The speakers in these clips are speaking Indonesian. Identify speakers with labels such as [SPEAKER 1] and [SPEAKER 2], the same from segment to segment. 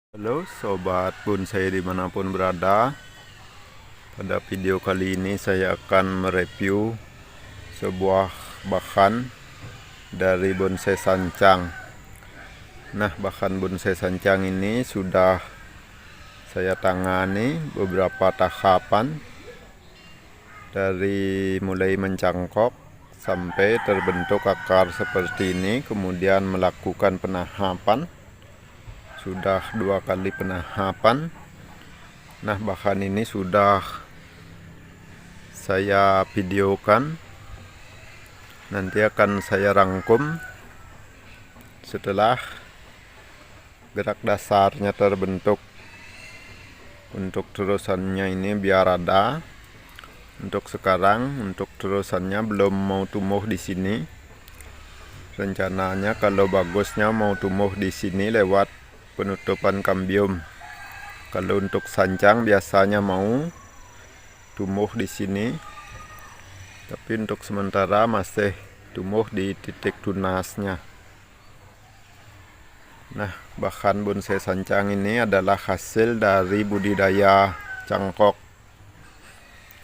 [SPEAKER 1] Halo sobat bonsai dimanapun berada. Pada video kali ini saya akan mereview sebuah bahan dari bonsai sancang. Nah, bahan bonsai sancang ini sudah saya tangani beberapa tahapan, dari mulai mencangkok sampai terbentuk akar seperti ini, kemudian melakukan penahapan. Sudah 2 kali penahapan. Nah, bahan ini sudah saya videokan, nanti akan saya rangkum setelah gerak dasarnya terbentuk. Untuk terusannya ini biar ada. Untuk sekarang, untuk terusannya belum mau tumbuh di sini. Rencananya kalau bagusnya mau tumbuh di sini lewat penutupan kambium. Kalau untuk sancang biasanya mau tumbuh di sini, tapi untuk sementara masih tumbuh di titik tunasnya. Nah, bahan bonsai sancang ini adalah hasil dari budidaya cangkok.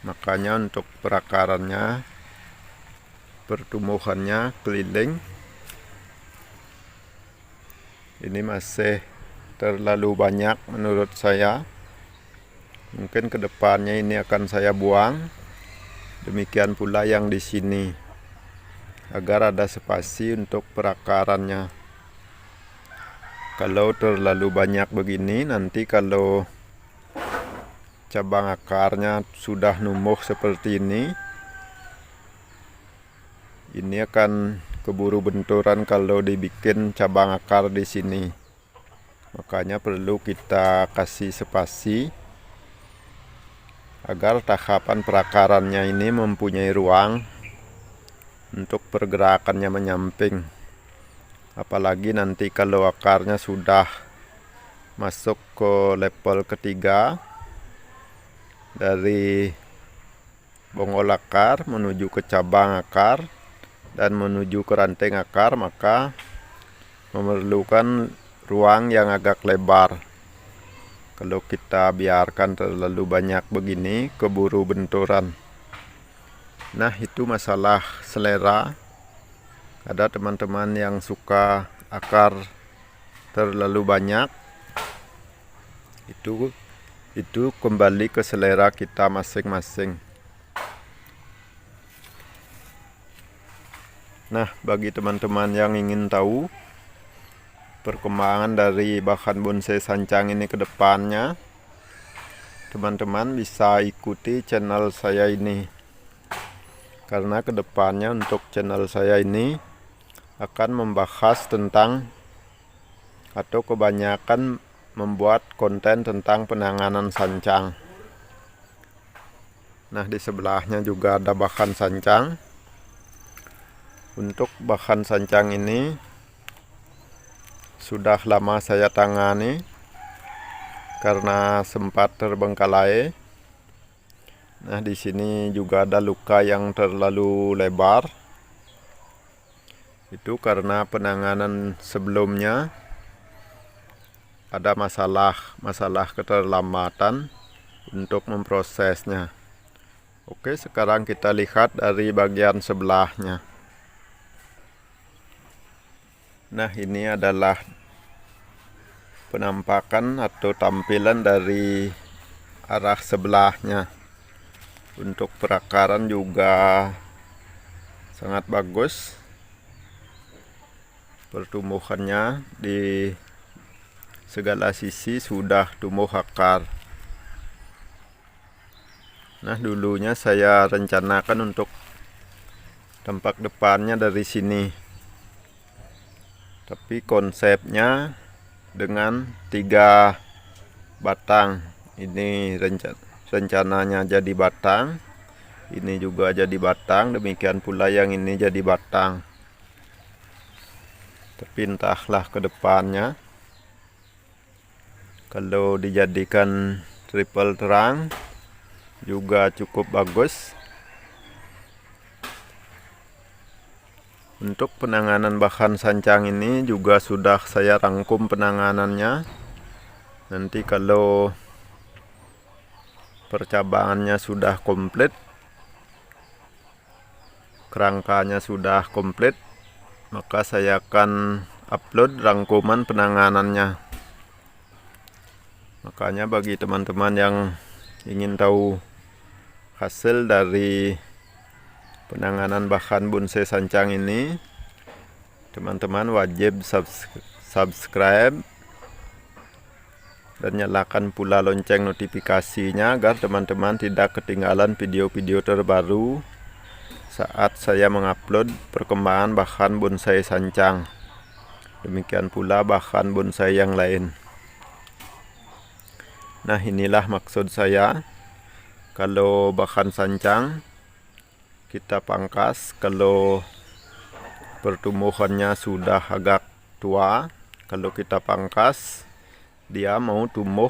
[SPEAKER 1] Makanya untuk perakarannya, pertumbuhannya keliling, ini masih terlalu banyak menurut saya. Mungkin kedepannya ini akan saya buang. Demikian pula yang di sini, agar ada spasi untuk perakarannya. Kalau terlalu banyak begini, nanti kalau cabang akarnya sudah numbuh seperti ini akan keburu benturan kalau dibikin cabang akar di sini. Makanya perlu kita kasih spasi agar tahapan perakarannya ini mempunyai ruang untuk pergerakannya menyamping. Apalagi nanti kalau akarnya sudah masuk ke level ketiga, dari bonggol akar menuju ke cabang akar dan menuju ke ranting akar, maka memerlukan ruang yang agak lebar. Kalau kita biarkan terlalu banyak begini, keburu benturan. Nah, itu masalah selera. Ada teman-teman yang suka akar terlalu banyak. Itu kembali ke selera kita masing-masing. Nah, bagi teman-teman yang ingin tahu perkembangan dari bahan bonsai sancang ini ke depannya, teman-teman bisa ikuti channel saya ini. Karena kedepannya untuk channel saya ini akan membahas tentang, atau kebanyakan membuat konten tentang penanganan sancang. Nah, di sebelahnya juga ada bahan sancang. Untuk bahan sancang ini sudah lama saya tangani karena sempat terbengkalai. Nah, di sini juga ada luka yang terlalu lebar. Itu karena penanganan sebelumnya ada masalah keterlambatan untuk memprosesnya. Oke, sekarang kita lihat dari bagian sebelahnya. Nah, ini adalah penampakan atau tampilan dari arah sebelahnya. Untuk perakaran juga sangat bagus. Pertumbuhannya di segala sisi sudah tumbuh akar. Nah, dulunya saya rencanakan untuk tampak depannya dari sini, tapi konsepnya dengan 3 batang. Ini rencananya jadi batang, ini juga jadi batang, demikian pula yang ini jadi batang. Tapi entahlah ke depannya, kalau dijadikan triple terang juga cukup bagus. Untuk penanganan bahan sancang ini juga sudah saya rangkum penanganannya. Nanti kalau percabangannya sudah komplit, kerangkanya sudah komplit, maka saya akan upload rangkuman penanganannya. Makanya bagi teman-teman yang ingin tahu hasil dari penanganan bahan bonsai sancang ini, teman-teman wajib subscribe dan nyalakan pula lonceng notifikasinya agar teman-teman tidak ketinggalan video-video terbaru saat saya mengupload perkembangan bahan bonsai sancang. Demikian pula bahan bonsai yang lain. Nah, inilah maksud saya. Kalau bahan sancang kita pangkas kalau pertumbuhannya sudah agak tua. Kalau kita pangkas, dia mau tumbuh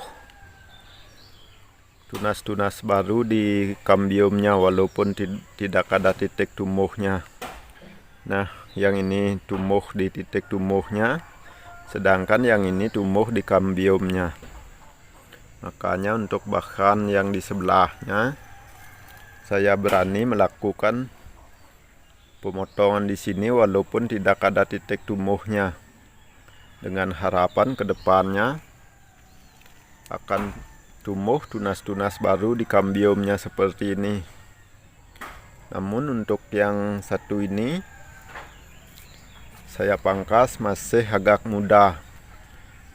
[SPEAKER 1] tunas-tunas baru di kambiumnya walaupun tidak ada titik tumbuhnya. Nah, yang ini tumbuh di titik tumbuhnya, sedangkan yang ini tumbuh di kambiumnya. Makanya untuk bahan yang di sebelahnya saya berani melakukan pemotongan di sini walaupun tidak ada titik tumbuhnya, dengan harapan kedepannya akan tumbuh tunas-tunas baru di kambiumnya seperti ini. Namun untuk yang satu ini saya pangkas masih agak muda.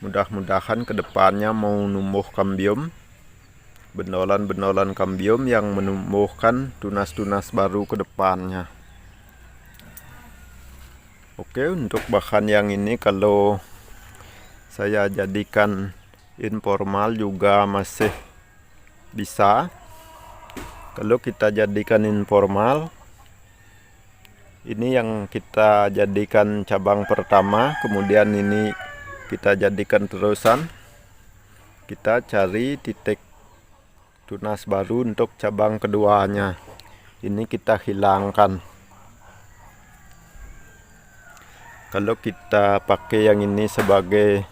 [SPEAKER 1] Mudah-mudahan kedepannya mau numbuh kambium, benolan-benolan kambium yang menumbuhkan tunas-tunas baru ke depannya. Oke, untuk bahan yang ini kalau saya jadikan informal juga masih bisa. Kalau kita jadikan informal, ini yang kita jadikan cabang pertama, kemudian ini kita jadikan terusan. Kita cari titik tunas baru untuk cabang keduanya. Ini kita hilangkan. Kalau kita pakai yang ini sebagai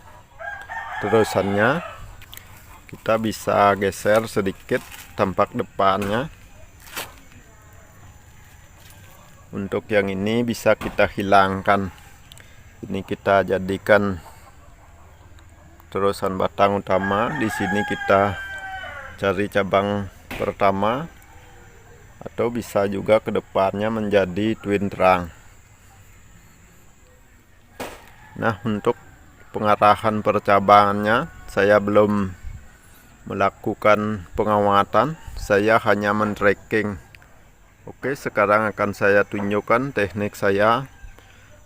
[SPEAKER 1] terusannya, kita bisa geser sedikit tampak depannya. Untuk yang ini bisa kita hilangkan. Ini kita jadikan terusan batang utama. Di sini kita cari cabang pertama, atau bisa juga ke depannya menjadi twin trunk. Nah, untuk pengarahan percabangannya saya belum melakukan pengawatan, saya hanya men-tracking. Oke, sekarang akan saya tunjukkan teknik saya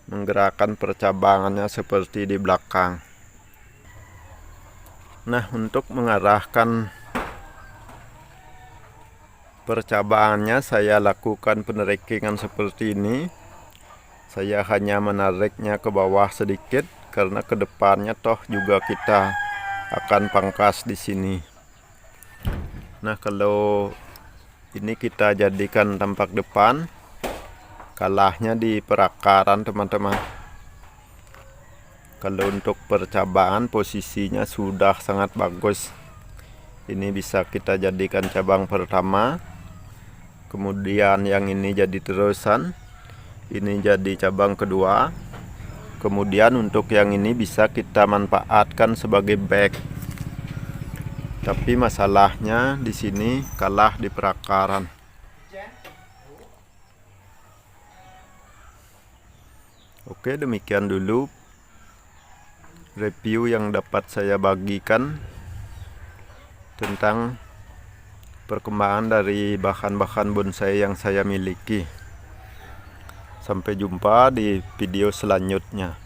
[SPEAKER 1] menggerakkan percabangannya seperti di belakang. Nah, untuk mengarahkan percabangannya saya lakukan penerikingan seperti ini. Saya hanya menariknya ke bawah sedikit karena kedepannya toh juga kita akan pangkas di sini. Nah, kalau ini kita jadikan tampak depan, kalahnya di perakaran teman-teman. Kalau untuk percabangan posisinya sudah sangat bagus. Ini bisa kita jadikan cabang pertama, kemudian yang ini jadi terusan, ini jadi cabang kedua, kemudian untuk yang ini bisa kita manfaatkan sebagai back. Tapi masalahnya di sini kalah di perakaran. Oke, demikian dulu review yang dapat saya bagikan tentang perkembangan dari bahan-bahan bonsai yang saya miliki. Sampai jumpa di video selanjutnya.